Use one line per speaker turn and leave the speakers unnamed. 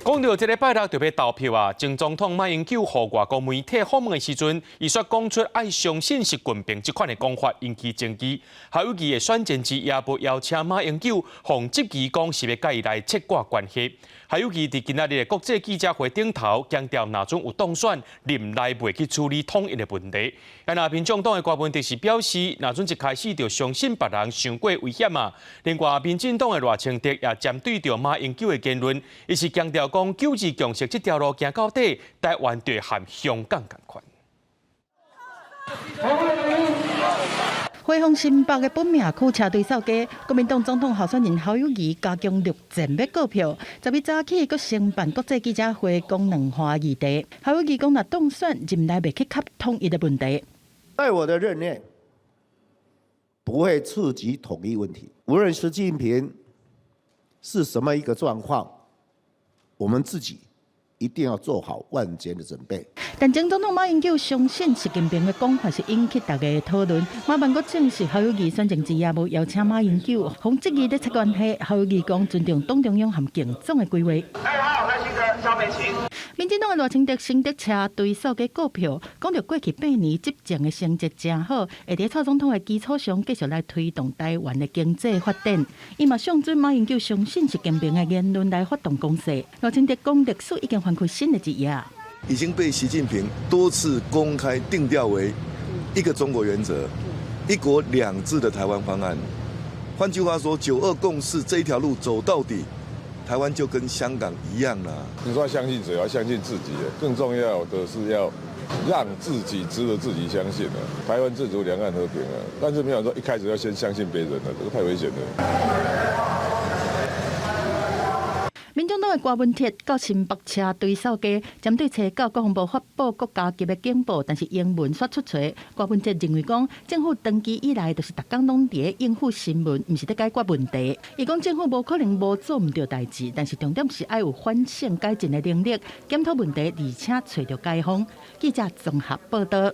讲到这个拜六特别投票啊，前总统马英九互外国媒体访问的时阵，伊说讲出爱相信习近平这款的讲法引起争议。还有伊的选战时也无邀请马英九，奉质疑讲是要甲伊来切割关系。还有伊伫今仔日的国际记者会顶头强调，若准有当选，任内袂去处理统一的问题。那民众党的郭文哲是表示，若准一开始就相信别人伤过危险啊。另外，民进党的赖清德也针对着马英九的言论，伊是强调讲九二共识这条路行到底，台湾就和香港同款。
花东新北的本命区车队扫街，国民党总统候选人侯友宜加强陆战要告票。昨日早起，佮承办国际记者会，讲两化议题。侯友宜讲，若当选，任内袂去卡统一的问题。
在我的任内，不会触及统一问题。无论习近平是什么一个状况，我们自己一定要做好万全的准备。
但前总统马英九相信习近平的讲法是引起大家的讨论。马办国证实侯友宜选政时也无邀请马英九，逢质疑咧切关系。侯友宜讲尊重党中央和竞总的规划。民进党的赖清德新德车队扫街告票，讲到过去8年执政的成绩真好，会伫蔡总统的基础上继续来推动台湾的经济发展。伊嘛上准马英九相信习近平的言论来发动攻势。赖清德讲，历史已经翻开新的一页。
已经被习近平多次公开定调为一个中国原则、一国两制的台湾方案。换句话说，9·2共识这一条路走到底，台湾就跟香港一样了。
你说要相信谁？要相信自己，更重要的是要让自己值得自己相信的。台湾自主、两岸和平啊，但是没有说一开始要先相信别人了，这个太危险了。
民众党的郭文哲到新北车队扫街，针对找到国防部发布国家级的警报，但是英文说出错。郭文哲认为讲，政府长期以来就是逐工拢伫应付新闻，毋是在解决问题。伊讲政府无可能无做毋到代志，但是重点是要有反省改进的能力，检讨问题，而且找到解方。记者综合报道。